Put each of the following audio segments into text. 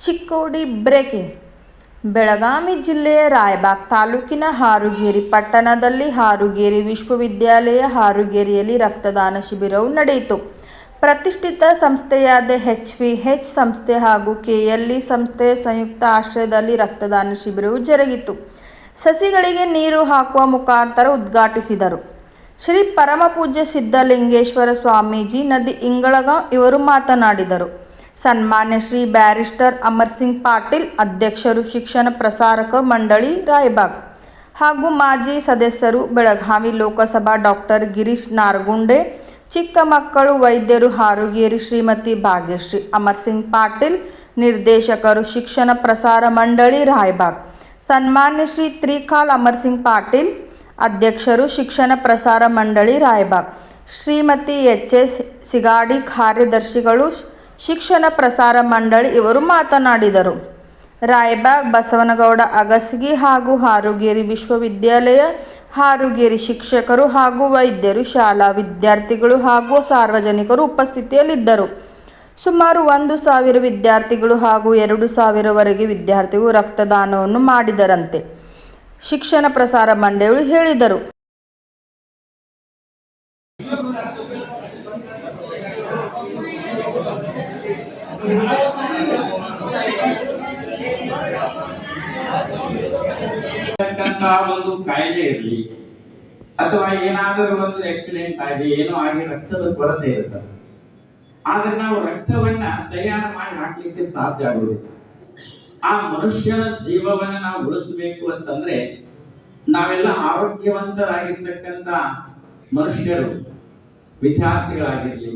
Chikkodi breaking. Belagavi ಜಿಲ್ಲೆಯ ರಾಯಬಾಗ್ ತಾಲೂಕಿನ ಹಾರುಗೇರಿ ಪಟ್ಟಣದಲ್ಲಿ ಹಾರುಗೇರಿ ವಿಶ್ವವಿದ್ಯಾಲಯ ಹಾರುಗೇರಿಯಲ್ಲಿ ರಕ್ತದಾನ ಶಿಬಿರವು ನಡೆಯಿತು. ಪ್ರತಿಷ್ಠಿತ ಸಂಸ್ಥೆಯಾದ HVH ಸಂಸ್ಥೆ ಹಾಗೂ KLE ಸಂಸ್ಥೆಯ ಸಂಯುಕ್ತ ಆಶ್ರಯದಲ್ಲಿ ರಕ್ತದಾನ ಶಿಬಿರವು ಜರುಗಿತು. ಸಸಿಗಳಿಗೆ ನೀರು ಹಾಕುವ ಮುಖಾಂತರ ಉದ್ಘಾಟಿಸಿದರು. ಶ್ರೀ ಪರಮಪೂಜ್ಯ ಸಿದ್ಧಲಿಂಗೇಶ್ವರ ಸ್ವಾಮೀಜಿ ನದಿ ಇಂಗಳಗಾಂವ್ ಇವರು ಮಾತನಾಡಿದರು. ಸನ್ಮಾನ್ಯ ಶ್ರೀ ಬ್ಯಾರಿಸ್ಟರ್ ಅಮರ್ಸಿಂಗ್ ಪಾಟೀಲ್ ಅಧ್ಯಕ್ಷರು ಶಿಕ್ಷಣ ಪ್ರಸಾರಕ ಮಂಡಳಿ ರಾಯಬಾಗ್ ಹಾಗೂ ಮಾಜಿ ಸದಸ್ಯರು ಬೆಳಗಾವಿ ಲೋಕಸಭಾ ಡಾಕ್ಟರ್ ಗಿರೀಶ್ ನಾರಗುಂಡೆ, ಚಿಕ್ಕ ಮಕ್ಕಳು ವೈದ್ಯರು ಹಾರುಗೇರಿ ಶ್ರೀಮತಿ ಭಾಗ್ಯಶ್ರೀ ಅಮರ್ಸಿಂಗ್ ಪಾಟೀಲ್, ನಿರ್ದೇಶಕರು ಶಿಕ್ಷಣ ಪ್ರಸಾರ ಮಂಡಳಿ ರಾಯಬಾಗ್ ಸನ್ಮಾನ್ಯ ಶ್ರೀ ತ್ರಿಕಾಲ್ ಅಮರ್ಸಿಂಗ್ ಪಾಟೀಲ್, ಅಧ್ಯಕ್ಷರು ಶಿಕ್ಷಣ ಪ್ರಸಾರ ಮಂಡಳಿ ರಾಯಬಾಗ್ ಶ್ರೀಮತಿ HS ಸಿಗಾಡಿ, ಕಾರ್ಯದರ್ಶಿಗಳು ಶಿಕ್ಷಣ ಪ್ರಸಾರ ಮಂಡಳಿ ಇವರು ಮಾತನಾಡಿದರು. ರಾಯಬಾಗ್ ಬಸವನಗೌಡ ಅಗಸಗಿ ಹಾಗೂ ಹಾರುಗೇರಿ ವಿಶ್ವವಿದ್ಯಾಲಯ ಹಾರುಗೇರಿ ಶಿಕ್ಷಕರು ಹಾಗೂ ವೈದ್ಯರು, ಶಾಲಾ ವಿದ್ಯಾರ್ಥಿಗಳು ಹಾಗೂ ಸಾರ್ವಜನಿಕರು ಉಪಸ್ಥಿತಿಯಲ್ಲಿದ್ದರು. ಸುಮಾರು 1,000 ವಿದ್ಯಾರ್ಥಿಗಳು ಹಾಗೂ 2,000ವರೆಗೆ ವಿದ್ಯಾರ್ಥಿಗಳು ರಕ್ತದಾನವನ್ನು ಮಾಡಿದರಂತೆ ಶಿಕ್ಷಣ ಪ್ರಸಾರ ಮಂಡಳಿ ಹೇಳಿದರು. ಒಂದು ಕಾಯಿಲೆ ಇರಲಿ ಅಥವಾ ಏನಾದರೂ ಒಂದು ಆಕ್ಸಿಡೆಂಟ್ ಆಗಿ ಏನೋ ಆಗಿ ರಕ್ತದ ಕೊರತೆ ಇರುತ್ತೆ, ಆದ್ರೆ ನಾವು ರಕ್ತವನ್ನ ತಯಾರು ಮಾಡಿ ಹಾಕ್ಲಿಕ್ಕೆ ಸಾಧ್ಯ ಆಗುವುದಿಲ್ಲ. ಆ ಮನುಷ್ಯನ ಜೀವವನ್ನ ನಾವು ಉಳಿಸಬೇಕು ಅಂತಂದ್ರೆ ನಾವೆಲ್ಲ ಆರೋಗ್ಯವಂತರಾಗಿರ್ತಕ್ಕಂಥ ಮನುಷ್ಯರು, ವಿದ್ಯಾರ್ಥಿಗಳಾಗಿರ್ಲಿ,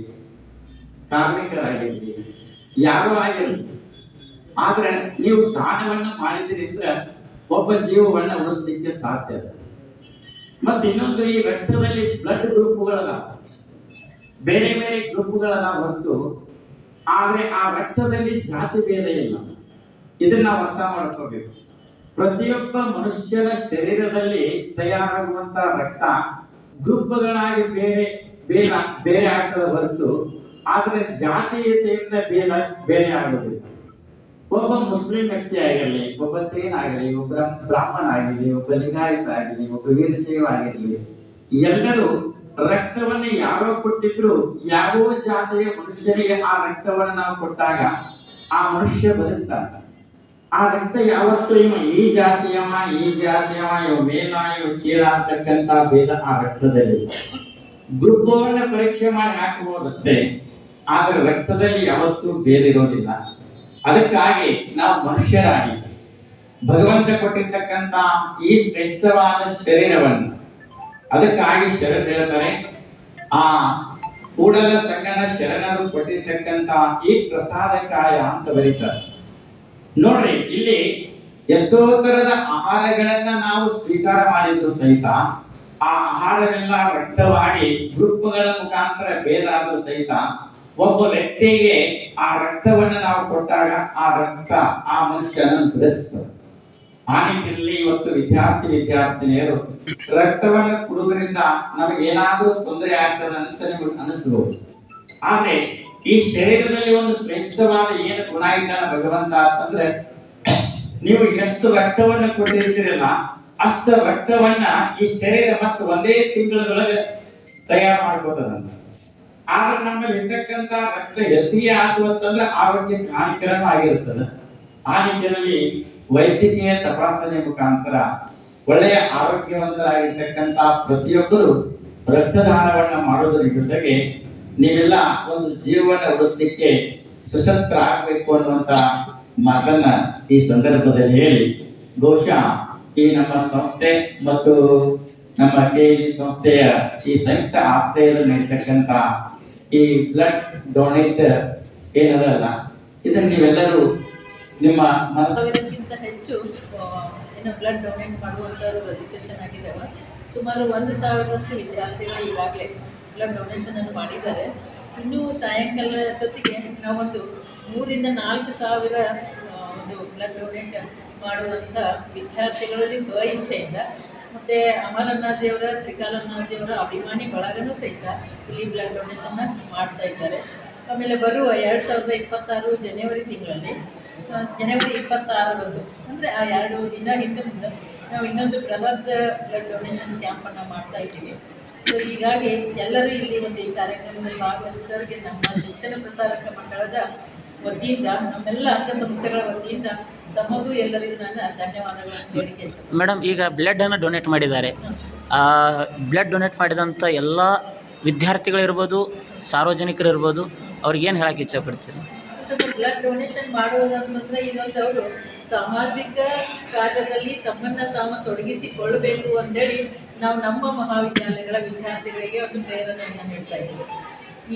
ಕಾರ್ಮಿಕರಾಗಿರ್ಲಿ, ಯಾರೋ ಆಗಿರ್ಲಿ, ಆದ್ರೆ ನೀವು ದಾನವನ್ನ ಮಾಡಿದ್ರಿಂದ ಒಬ್ಬ ಜೀವವನ್ನ ಉಳಿಸಲಿಕ್ಕೆ ಸಾಧ್ಯ. ಮತ್ತೆ ಇನ್ನೊಂದು, ಈ ರಕ್ತದಲ್ಲಿ ಬ್ಲಡ್ ಗ್ರೂಪ್ಗಳದ ಬೇರೆ ಬೇರೆ ಗ್ರೂಪ್ಗಳದ ಹೊರತು, ಆದ್ರೆ ಆ ರಕ್ತದಲ್ಲಿ ಜಾತಿ ಭೇದ ಇಲ್ಲ. ಇದನ್ನ ನಾವು ಅರ್ಥ ಮಾಡ್ಕೋಬೇಕು. ಪ್ರತಿಯೊಬ್ಬ ಮನುಷ್ಯನ ಶರೀರದಲ್ಲಿ ತಯಾರಾಗುವಂತ ರಕ್ತ ಗ್ರೂಪ್ಗಳಾಗಿ ಬೇರೆ ಬೇರೆ ಬೇರೆ ಆಗ್ತದ ಹೊರತು, ಆದ್ರೆ ಜಾತೀಯತೆಯಿಂದ ಬೇರೆ ಆಗುವುದಿಲ್ಲ. ಒಬ್ಬ ಮುಸ್ಲಿಂ ವ್ಯಕ್ತಿ ಆಗಿರಲಿ, ಒಬ್ಬ ಜೈನ ಆಗಲಿ, ಒಬ್ಬ ಬ್ರಾಹ್ಮಣ ಆಗಿರಲಿ, ಒಬ್ಬ ಲಿಂಗಾಯತ ಆಗಲಿ, ಒಬ್ಬ ವೀರಶೈವ ಆಗಿರಲಿ, ಎಲ್ಲರೂ ರಕ್ತವನ್ನು ಯಾರೋ ಕೊಟ್ಟಿದ್ರು, ಯಾವ ಜಾತಿಯ ಮನುಷ್ಯನಿಗೆ ಆ ರಕ್ತವನ್ನು ನಾವು ಕೊಟ್ಟಾಗ ಆ ಮನುಷ್ಯ ಬದುಕ್ತಾನೆ. ಆ ರಕ್ತ ಯಾವತ್ತೂ ಈ ಜಾತಿಯವ ಇವ ಮೇಲ ಇವ ಕೀಳ ಅಂತಕ್ಕಂತ ಭೇದ ಆ ರಕ್ತದಲ್ಲಿ. ಗ್ರೂಪವನ್ನ ಪರೀಕ್ಷೆ ಮಾಡಿ ಹಾಕಬಹುದಷ್ಟೇ, ಆದ್ರೆ ರಕ್ತದಲ್ಲಿ ಯಾವತ್ತೂ ಭೇದ ಇರೋದಿಲ್ಲ. ಅದಕ್ಕಾಗಿ ನಾವು ಮನುಷ್ಯರಾಗಿ ಭಗವಂತ ಕೊಟ್ಟಿರ್ತಕ್ಕಂತ ಈ ಶ್ರೇಷ್ಠವಾದ ಶರೀರವನ್ನು, ಅದಕ್ಕಾಗಿ ಶರಣ ಹೇಳ್ತಾರೆ, ಆ ಕೂಡಲ ಸಂಗನ ಶರಣರು ಕೊಟ್ಟಿರ್ತಕ್ಕಂತ ಈ ಪ್ರಸಾದಕಾಯ ಅಂತ ಬರೀತಾರೆ. ನೋಡ್ರಿ, ಇಲ್ಲಿ ಎಷ್ಟೋ ತರದ ಆಹಾರಗಳನ್ನ ನಾವು ಸ್ವೀಕಾರ ಮಾಡಿದ್ರು ಸಹಿತ ಆ ಆಹಾರವೆಲ್ಲ ರಕ್ತವಾಗಿ ಗ್ರೂಪ್ಗಳ ಮುಖಾಂತರ ಭೇದ ಆದ್ರೂ ಸಹಿತ ಒಬ್ಬ ವ್ಯಕ್ತಿಗೆ ಆ ರಕ್ತವನ್ನ ನಾವು ಕೊಟ್ಟಾಗ ಆ ರಕ್ತ ಆ ಮನುಷ್ಯನನ್ನು ಬದುಕಿಸ್ತದೆ. ಆ ನಿಟ್ಟಿನಲ್ಲಿ ಇವತ್ತು ವಿದ್ಯಾರ್ಥಿನಿಯರು ರಕ್ತವನ್ನ ಕೊಡುವುದರಿಂದ ನಮಗೆ ಏನಾದ್ರೂ ತೊಂದರೆ ಆಗ್ತದೆ ಅಂತ ನಿಮಗೆ ಅನಿಸಬಹುದು. ಆದ್ರೆ ಈ ಶರೀರದಲ್ಲಿ ಒಂದು ಶ್ರೇಷ್ಠವಾದ ಏನು ಗುಣ ಇದ್ದಾನ ಭಗವಂತ ಅಂತಂದ್ರೆ, ನೀವು ಎಷ್ಟು ರಕ್ತವನ್ನ ಕೊಟ್ಟಿರ್ತೀರಲ್ಲ ಅಷ್ಟು ರಕ್ತವನ್ನ ಈ ಶರೀರ ಮತ್ತು ಒಂದೇ ತಿಂಗಳೊಳಗೆ ತಯಾರು ಮಾಡ್ಕೋತದಂತ. ಆದ್ರೆ ನಮ್ಮಲ್ಲಿ ಇರ್ತಕ್ಕಂತ ರಕ್ತ ಹೆಚ್ಚಿಗೆ ಆಗುವಂತಂದ್ರೆ ಆರೋಗ್ಯಕ್ಕೆ ಹಾನಿಕರನೂ ಆಗಿರುತ್ತದೆ. ಆ ನಿಟ್ಟಿನಲ್ಲಿ ವೈದ್ಯಕೀಯ ತಪಾಸಣೆ ಮುಖಾಂತರ ಒಳ್ಳೆಯ ಆರೋಗ್ಯವಂತರಾಗಿರ್ತಕ್ಕಂತ ಪ್ರತಿಯೊಬ್ಬರು ರಕ್ತದಾನವನ್ನ ಮಾಡೋದ್ರ ಜೊತೆಗೆ ನೀವೆಲ್ಲ ಒಂದು ಜೀವನ ಉಳಿಸ್ಲಿಕ್ಕೆ ಸಶಸ್ತ್ರ ಆಗ್ಬೇಕು ಅನ್ನುವಂತ ಮಾತನ್ನ ಈ ಸಂದರ್ಭದಲ್ಲಿ ಹೇಳಿ, ಬಹುಶಃ ಈ ನಮ್ಮ ಸಂಸ್ಥೆ ಮತ್ತು ನಮ್ಮ KLE ಸಂಸ್ಥೆಯ ಈ ಸಂಯುಕ್ತ ಆಶ್ರಯದಲ್ಲಿ ನಡೀತಕ್ಕಂತ ಈ ಬ್ಲಡ್ ಡೊನೇಟ್ ಏನದಲ್ಲ, ಇದನ್ನ ನೀವೆಲ್ಲರೂ ನಿಮ್ಮ ಸಾವಿರಕ್ಕಿಂತ ಹೆಚ್ಚು ಬ್ಲಡ್ ಡೊನೇಟ್ ಮಾಡುವಂತವರು ರಿಜಿಸ್ಟ್ರೇಷನ್ ಆಗಿದ್ದಾವೆ. ಸುಮಾರು 1,000ರಷ್ಟು ವಿದ್ಯಾರ್ಥಿಗಳು ಈಗಾಗಲೇ ಬ್ಲಡ್ ಡೊನೇಷನ್ ಅನ್ನು ಮಾಡಿದ್ದಾರೆ. ಇನ್ನು ಸಾಯಂಕಾಲ ಅಷ್ಟೊತ್ತಿಗೆ ನಾವೊಂದು 3,000-4,000 ಒಂದು ಬ್ಲಡ್ ಡೊನೇಟ್ ಮಾಡುವಂಥ ವಿದ್ಯಾರ್ಥಿಗಳಲ್ಲಿ ಸ್ವ ಇಚ್ಛೆಯಿಂದ ಮತ್ತು ಅಮರ್ ಅಣ್ಣಾಜಿಯವರ, ತ್ರಿಕಾಲ್ ಅಣ್ಣಾಜಿಯವರ ಅಭಿಮಾನಿ ಬಳಗನೂ ಸಹಿತ ಇಲ್ಲಿ ಬ್ಲಡ್ ಡೊನೇಷನ್ನ ಮಾಡ್ತಾ ಇದ್ದಾರೆ. ಆಮೇಲೆ ಬರುವ 2026 ಜನವರಿ ತಿಂಗಳಲ್ಲಿ ಜನವರಿ 26ರಂದು ಅಂದರೆ ಆ 2 ದಿನ ಹಿಂದೆ ಮುಂದೆ ನಾವು ಇನ್ನೊಂದು ಬೃಹತ್ ಬ್ಲಡ್ ಡೊನೇಷನ್ ಕ್ಯಾಂಪನ್ನು ಮಾಡ್ತಾ ಇದ್ದೀವಿ. ಸೊ ಹೀಗಾಗಿ ಎಲ್ಲರೂ ಇಲ್ಲಿ ಒಂದು ಈ ಕಾರ್ಯಕ್ರಮದಲ್ಲಿ ಭಾಗವಹಿಸಿದವರಿಗೆ ನಮ್ಮ ಶಿಕ್ಷಣ ಪ್ರಸಾರಕ ಮಂಡಳದ ವತಿಯಿಂದ, ನಮ್ಮೆಲ್ಲ ಅಂಗಸಂಸ್ಥೆಗಳ ವತಿಯಿಂದ ತಮಗೂ ಎಲ್ಲರಿಗೂ ನಾನು ಧನ್ಯವಾದಗಳನ್ನು ಹೇಳಲಿಕ್ಕೆ ಇಷ್ಟಪಡ್ತೀನಿ. ಮೇಡಮ್, ಈಗ ಬ್ಲಡ್ಡನ್ನು ಡೊನೇಟ್ ಮಾಡಿದ್ದಾರೆ. ಬ್ಲಡ್ ಡೊನೇಟ್ ಮಾಡಿದಂಥ ಎಲ್ಲ ವಿದ್ಯಾರ್ಥಿಗಳಿರ್ಬೋದು, ಸಾರ್ವಜನಿಕರಿರ್ಬೋದು, ಅವ್ರಿಗೇನು ಹೇಳಕ್ಕೆ ಇಚ್ಛಪಡ್ತೀರಿ? ಬ್ಲಡ್ ಡೊನೇಷನ್ ಮಾಡುವುದಂತಂದರೆ ಇದೊಂದು ಅವರು ಸಾಮಾಜಿಕ ಕಾರ್ಯದಲ್ಲಿ ತಮ್ಮನ್ನು ತಾವು ತೊಡಗಿಸಿಕೊಳ್ಳಬೇಕು ಅಂತೇಳಿ ನಾವು ನಮ್ಮ ಮಹಾವಿದ್ಯಾಲಯಗಳ ವಿದ್ಯಾರ್ಥಿಗಳಿಗೆ ಒಂದು ಪ್ರೇರಣೆಯನ್ನು ನೀಡ್ತಾ ಇದ್ದೀವಿ.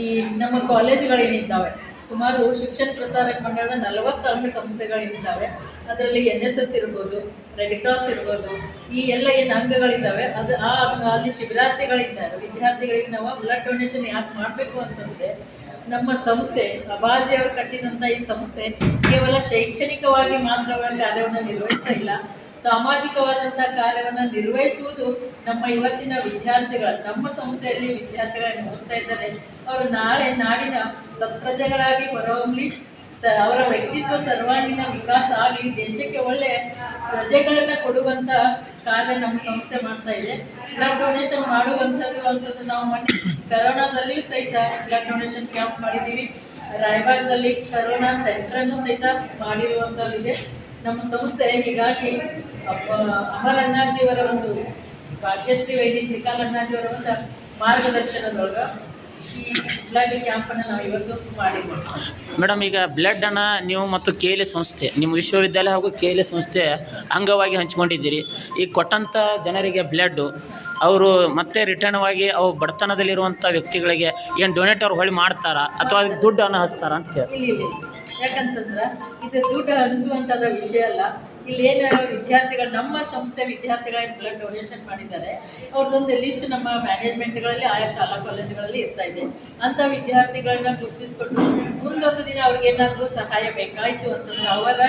ಈ ನಮ್ಮ ಕಾಲೇಜುಗಳೇನಿದ್ದಾವೆ, ಸುಮಾರು ಶಿಕ್ಷಣ ಪ್ರಸಾರಕ ಮಂಡಳದ 40 ಅಂಗಸಂಸ್ಥೆಗಳೇನಿದ್ದಾವೆ, ಅದರಲ್ಲಿ NSS ಇರ್ಬೋದು, ರೆಡ್ ಕ್ರಾಸ್ ಇರ್ಬೋದು, ಈ ಎಲ್ಲ ಏನು ಅಂಗಗಳಿದ್ದಾವೆ ಅದು ಅಲ್ಲಿ ಶಿಬಿರಾರ್ಥಿಗಳಿದ್ದಾರೆ. ವಿದ್ಯಾರ್ಥಿಗಳಿಗೆ ನಾವು ಬ್ಲಡ್ ಡೊನೇಷನ್ ಯಾಕೆ ಮಾಡಬೇಕು ಅಂತಂದರೆ, ನಮ್ಮ ಸಂಸ್ಥೆ ಅಬಾಜಿಯವರು ಕಟ್ಟಿದಂಥ ಈ ಸಂಸ್ಥೆ ಕೇವಲ ಶೈಕ್ಷಣಿಕವಾಗಿ ಮಾತ್ರ ಅವರ ಕಾರ್ಯವನ್ನು ನಿರ್ವಹಿಸ್ತಾ ಇಲ್ಲ, ಸಾಮಾಜಿಕವಾದಂಥ ಕಾರ್ಯವನ್ನು ನಿರ್ವಹಿಸುವುದು ನಮ್ಮ ಇವತ್ತಿನ ವಿದ್ಯಾರ್ಥಿಗಳು. ನಮ್ಮ ಸಂಸ್ಥೆಯಲ್ಲಿ ವಿದ್ಯಾರ್ಥಿಗಳನ್ನು ಓದ್ತಾ ಇದ್ದಾರೆ, ಅವರು ನಾಳೆ ನಾಡಿನ ಸತ್ಪ್ರಜೆಗಳಾಗಿ ಹೊರಹೊಮ್ಮಲಿ, ಅವರ ವ್ಯಕ್ತಿತ್ವ ಸರ್ವಾಂಗೀಣ ವಿಕಾಸ ಆಗಲಿ, ದೇಶಕ್ಕೆ ಒಳ್ಳೆಯ ಪ್ರಜೆಗಳನ್ನು ಕೊಡುವಂಥ ಕಾರ್ಯ ನಮ್ಮ ಸಂಸ್ಥೆ ಮಾಡ್ತಾ ಇದೆ. ಬ್ಲಡ್ ಡೊನೇಷನ್ ಮಾಡುವಂಥದ್ದು ನಾವು ಮಾಡಿ ಕರೋನಾದಲ್ಲಿಯೂ ಸಹಿತ ಬ್ಲಡ್ ಡೊನೇಷನ್ ಕ್ಯಾಂಪ್ ಮಾಡಿದ್ದೀವಿ. ರಾಯಬಾಗದಲ್ಲಿ ಕರೋನಾ ಸೆಂಟ್ರನ್ನು ಸಹಿತ ಮಾಡಿರುವಂಥದ್ದಿದೆ ನಮ್ಮ ಸಂಸ್ಥೆ. ಹೀಗಾಗಿ ಅಮರ್ ಅಣ್ಣಾಜಿಯವರ ಒಂದು ಭಾಗ್ಯಶ್ರೀ ವೈದ್ಯ ತ್ರಿಕಾಲ್ ಅಣ್ಣಾಜಿಯವರ ಒಂದು ಮಾರ್ಗದರ್ಶನದೊಳಗೆ ಈ ಬ್ಲಡ್ ಕ್ಯಾಂಪನ್ನು ನಾವು ಇವತ್ತು ಮಾಡಿದ್ದೀವಿ. ಮೇಡಮ್, ಈಗ ಬ್ಲಡ್ಡನ್ನು ನೀವು ಮತ್ತು KLE ಸಂಸ್ಥೆ, ನಿಮ್ಮ ವಿಶ್ವವಿದ್ಯಾಲಯ ಹಾಗೂ KLE ಸಂಸ್ಥೆ ಅಂಗವಾಗಿ ಹಂಚ್ಕೊಂಡಿದ್ದೀರಿ. ಈಗ ಕೊಟ್ಟಂಥ ಜನರಿಗೆ ಬ್ಲಡ್ಡು ಅವರು ಮತ್ತೆ ರಿಟರ್ನ್ವಾಗಿ ಅವು ಬಡತನದಲ್ಲಿರುವಂಥ ವ್ಯಕ್ತಿಗಳಿಗೆ ಏನು ಡೊನೇಟ್ ಅವ್ರು ಹೊಳಿ ಮಾಡ್ತಾರಾ ಅಥವಾ ಅದಕ್ಕೆ ದುಡ್ಡನ್ನು ಹಚ್ತಾರಾ ಅಂತ ಕೇಳಿ? ಇಲ್ಲ, ಯಾಕಂತಂದ್ರೆ ಇದು ದುಡ್ಡು ಹಂಚುವಂಥದ್ದು ವಿಷಯ ಅಲ್ಲ. ಇಲ್ಲೇನು ವಿದ್ಯಾರ್ಥಿಗಳು, ನಮ್ಮ ಸಂಸ್ಥೆ ವಿದ್ಯಾರ್ಥಿಗಳನ್ನ ಬ್ಲಡ್ ಡೊನೇಷನ್ ಮಾಡಿದ್ದಾರೆ, ಅವ್ರದ್ದೊಂದು ಲಿಸ್ಟ್ ನಮ್ಮ ಮ್ಯಾನೇಜ್ಮೆಂಟ್ಗಳಲ್ಲಿ ಆಯಾ ಶಾಲಾ ಕಾಲೇಜುಗಳಲ್ಲಿ ಇರ್ತಾ ಇದೆ. ಅಂಥ ವಿದ್ಯಾರ್ಥಿಗಳನ್ನ ಗುರುತಿಸ್ಕೊಂಡು ಮುಂದೊಂದು ದಿನ ಅವ್ರಿಗೇನಾದರೂ ಸಹಾಯ ಬೇಕಾಯಿತು ಅಂತಂದ್ರೆ, ಅವರ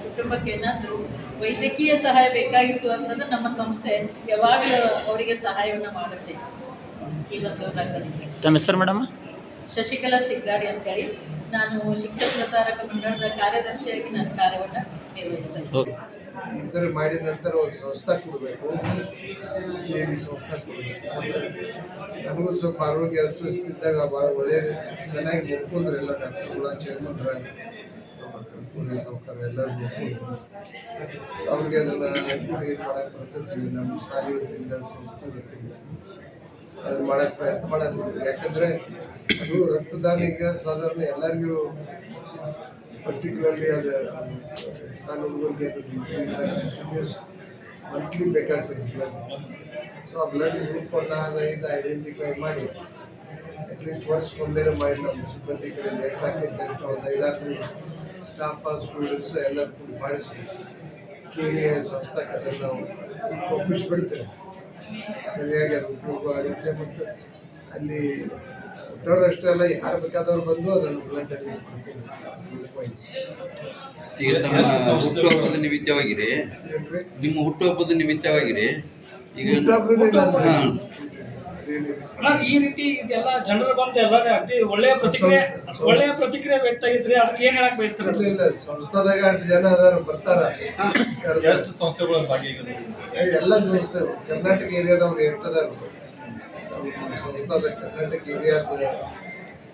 ಕುಟುಂಬಕ್ಕೆ ಏನಾದರೂ ವೈದ್ಯಕೀಯ ಸಹಾಯ ಬೇಕಾಗಿತ್ತು ಅಂತಂದ್ರೆ ನಮ್ಮ ಸಂಸ್ಥೆ ಯಾವಾಗಲೂ ಅವರಿಗೆ ಸಹಾಯವನ್ನು ಮಾಡುತ್ತೆ. ಈ ಒಂದು ರಂಗದಲ್ಲಿ ತಮ್ಮ ಹೆಸರು ಮೇಡಮ್? ಶಶಿಕಲಾ ಸಿಗ್ಗಾಡಿ ಅಂತೇಳಿ, ನಾನು ಶಿಕ್ಷಣ ಪ್ರಸಾರಕ ಮಂಡಳದ ಕಾರ್ಯದರ್ಶಿಯಾಗಿ ನನ್ನ ಕಾರ್ಯವನ್ನು ನಿರ್ವಹಿಸ್ತಾ ಇದ್ದೀನಿ. ಈ ಸರಿ ಮಾಡಿದ ನಂತರ ಒಂದು ಸಂಸ್ಥೆ ಕೊಡಬೇಕು, KLE ಸಂಸ್ಥೆ ಕೊಡಬೇಕು. ನನಗೂ ಸ್ವಲ್ಪ ಆರೋಗ್ಯ ಅಷ್ಟಿದ್ದಾಗ ಭಾಳ ಒಳ್ಳೆಯದು, ಚೆನ್ನಾಗಿ ನೋಡ್ಕೊಂಡ್ರೆ ಎಲ್ಲ ಡಾಕ್ಟರ್ಗಳ, ಚೇರ್ಮನ್ರ, ಸೌಕರ್ಯ ಎಲ್ಲರೂ ನೋಡ್ಕೊಂಡು ಅವ್ರಿಗೆ ಅದನ್ನು ಇದು ಮಾಡೋಕ್ಕೆ ಬರ್ತಿರ್ತೀವಿ. ನಮ್ಮ ಶಾಲೆ ವತಿಯಿಂದ, ಸಂಸ್ಥೆ ವತಿಯಿಂದ ಅದನ್ನು ಮಾಡೋಕ್ಕೆ ಪ್ರಯತ್ನ ಮಾಡತ್ತಿದ್ದೀವಿ. ಯಾಕಂದರೆ ಅದು ರಕ್ತದಾನ ಈಗ ಸಾಧಾರಣ ಎಲ್ಲರಿಗೂ, ಪರ್ಟಿಕ್ಯುಲರ್ಲಿ ಅದು ಸಣ್ಣ ಹುಡುಗರಿಗೆ ಅದು ಕಂಟಿನ್ಯೂಸ್ ಮಂತ್ಲಿ ಬೇಕಾಗ್ತದೆ ಬ್ಲಡ್. ಸೊ ಆ ಬ್ಲಡ್ ಗ್ರೂಪನ್ನು ಇದು ಐಡೆಂಟಿಫೈ ಮಾಡಿ ಅಟ್ಲೀಸ್ಟ್ ವರ್ಷಕ್ಕೊಂದೇನೋ ಮಾಡಿ ನಮ್ಮ ಸಿಬ್ಬಂದಿ ಕಡೆಯಿಂದ ಎಷ್ಟಾಗ್ತೈತೆ ಅಷ್ಟು ಒಂದು 5-6 ಸ್ಟಾಫ್, ಸ್ಟೂಡೆಂಟ್ಸ್ ಎಲ್ಲರೂ ಕೂಡ ಮಾಡಿಸಿ KLE ಸಂಸ್ಥೆಗೆ ಅದನ್ನು ನಾವು ಒಪ್ಪಿಸ್ಬಿಡ್ತೇವೆ. ಸರಿಯಾಗಿ ಅದು ಉಪಯೋಗ ಆಗುತ್ತೆ. ಮತ್ತು ಅಲ್ಲಿ ಹುಟ್ಟೋರಷ್ಟೇ ಅಲ್ಲ, ಯಾರು ಬೇಕಾದವ್ರು ಬಂದು ಅದನ್ನು ಬ್ಲಡ್ಡಲ್ಲಿ ಈಗ ತಮ್ಮ ಹುಟ್ಟುಹಬ್ಬದ ನಿಮಿತ್ತವಾಗಿರಿ, ನಿಮ್ಮ ಹುಟ್ಟುಹಬ್ಬದ ನಿಮಿತ್ತವಾಗಿರಿ ಈಗ ಈ ರೀತಿ ಇದೆಲ್ಲ ಜನರು ಬಂದು ಎಲ್ಲರೂ ಅಗ್ದಿ ಒಳ್ಳೆಯ ಪ್ರತಿಕ್ರಿಯೆ ವ್ಯಕ್ತ ಆಗಿದ್ರಿ, ಅದಕ್ಕೆ ಏನ್ ಹೇಳಕ್ ಬಯಸ್ತಾರೆ? ಇಲ್ಲ, ಸಂಸ್ಥಾದಾಗ 8 ಜನ ಅದಾರ, ಬರ್ತಾರ. ಎಷ್ಟು ಸಂಸ್ಥೆಗಳು ಭಾಗಿಯಾಗಿದ್ದಾರೆ? ಎಲ್ಲ ಸಂಸ್ಥೆ ಕರ್ನಾಟಕ ಏರಿಯಾದವ್ರು 8 ಅದಾರ. ಸಂಸ್ಥಾದ ಕರ್ನಾಟಕ ಏರಿಯಾದ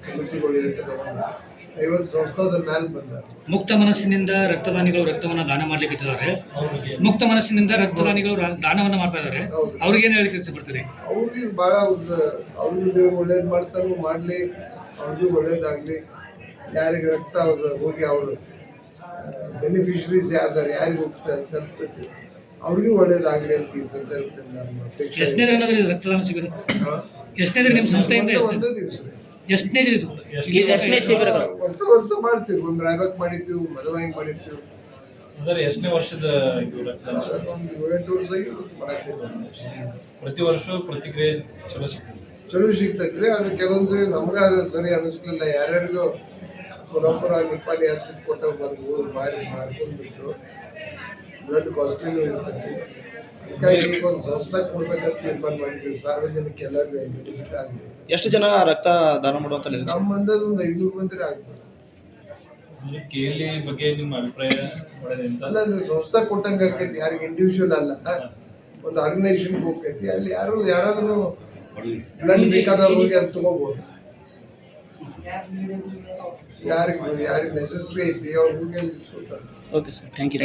ಕಮಿಟಿಗಳು 8 ಅದಾವ. 50 ಸಂಸ್ಥಾದ ಮ್ಯಾಲೆ ಬಂದಾರ. ಮುಕ್ತ ಮನಸ್ಸಿನಿಂದ ರಕ್ತದಾನಿಗಳು ರಕ್ತವನ್ನ ದಾನ ಮಾಡ್ಲಿಕ್ಕೆ ಇದ್ದಾರೆ. ಮುಕ್ತ ಮನಸ್ಸಿನಿಂದ ರಕ್ತದಾನಿಗಳು ದಾನವನ್ನ ಮಾಡ್ತಾ ಇದ್ದಾರೆ. ಅವ್ರಿಗೇನು ಹೇಳಿಕೆ ಇಷ್ಟಪಡ್ತೀರಿ? ಅವ್ರಿಗೆ ಭಾಳ ಅವ್ರಿಗೆ ಒಳ್ಳೇದು ಮಾಡ್ತಾನು, ಮಾಡಲಿ, ಅವ್ರಿಗೂ ಒಳ್ಳೇದಾಗಲಿ. ಯಾರಿಗೆ ರಕ್ತ ಹೋಗಿ ಅವರು ಬೆನಿಫಿಷರೀಸ್ ಯಾರ್ದಾರು, ಯಾರಿಗೆ ಹೋಗ್ತಾರೆ ತಲುಪೈತಿ, ಅವ್ರಿಗೂ ಒಳ್ಳೇದಾಗಲಿ ಅಂತ ಈ ಸಂದರ್ಭದಲ್ಲಿ ನಮ್ಮ ಅಪೇಕ್ಷೆ. ಎಷ್ಟನೇ ದಿನ ರಕ್ತದಾನ ಶಿಬಿರ? ಎಷ್ಟನೇ ದಿನ ನಿಮ್ಮ ಸಂಸ್ಥೆಯಿಂದ? ಒಂದೇ ದಿವಸ. ಎಷ್ಟನೇ ದಿನ ಇದು? ವರ್ಷ ಮಾಡ್ತೀವಿ. ಒಂದು ರಾಯಬಾಗ್ ಮಾಡಿರ್ತೀವಿ, ಮದವಾಯಿ ಮಾಡಿರ್ತೀವಿ. ಎಷ್ಟನೇ ವರ್ಷದ ಒಂದು 7-8 ವರ್ಷ ಮಾಡಾಕ್ತೀವಿ. ಪ್ರತಿ ವರ್ಷ ಪ್ರತಿಕ್ರಿಯೆ ಚಲೋ ಸಿಗ್ತೈತ್ರಿ. ಆದ್ರೆ ಕೆಲವೊಂದ್ಸರಿ ನಮ್ಗೆ ಅದು ಸರಿ ಅನಿಸ್ಲಿಲ್ಲ. ಯಾರ್ಯಾರಿಗೂ ಪುನಃ ನಿಪ್ಪಾನಿ ಹತ್ತಿರ ಕೊಟ್ಟಾಗ ಬಂದು ಓದಿ ಮಾರ್ಕೊಂಡ್ಬಿಟ್ರು. ಬ್ಲಡ್ ಕಾಸ್ಟ್ಲಿನೂ ಇರ್ತೈತಿ. ಅದಕ್ಕಾಗಿ ಈಗ ಒಂದು ಸಂಸ್ಥೆ ಕೊಡ್ಬೇಕಂತ ತೀರ್ಮಾನ ಮಾಡಿದ್ದೀವಿ, ಸಾರ್ವಜನಿಕ ಎಲ್ಲರಿಗೂ ಬೆನಿಫಿಟ್ ಆಗಲಿ. ಎಷ್ಟು ಜನ ರಕ್ತ ದಾನ ಮಾಡುವಂತ ನಿರೀಕ್ಷೆ? ನಮ್ಮ ಅಂದಾಜು ಒಂದು 500 ಮಂದಿ ಆಗ್ಬೋದು. ಅಂದ್ರೆ ಕೇಳಿ ಬಗ್ಗೆ ನಿಮ್ಮ ಅಭಿಪ್ರಾಯ ಒಳ್ಳೆದಂತ ಅಲ್ಲ, ಅಂದ್ರೆ ಸಂಸ್ಥೆ ಕೊಟ್ಟಂಗೆ ಆಕೈತಿ, ಯಾರಿಗೆ ಇಂಡಿವಿಜುವಲ್ ಅಲ್ಲ, ಒಂದು ಆರ್ಗನೈಸೇಷನ್ ಹೋಗ್ತೈತಿ. ಅಲ್ಲಿ ಯಾರಾದ್ರೂ ಬ್ಲಡ್ ಬೇಕಾದವ್ರು ಹೋಗಿ ಅದು ತಗೋಬಹುದು. ಯಾರಿಗೆ ನೆಸೆಸರಿ ಐತಿ ಅವ್ರು ಹೋಗಿ ಅಲ್ಲಿ ಇಸ್ಕೊತಾರೆ. Okay sir, thank you.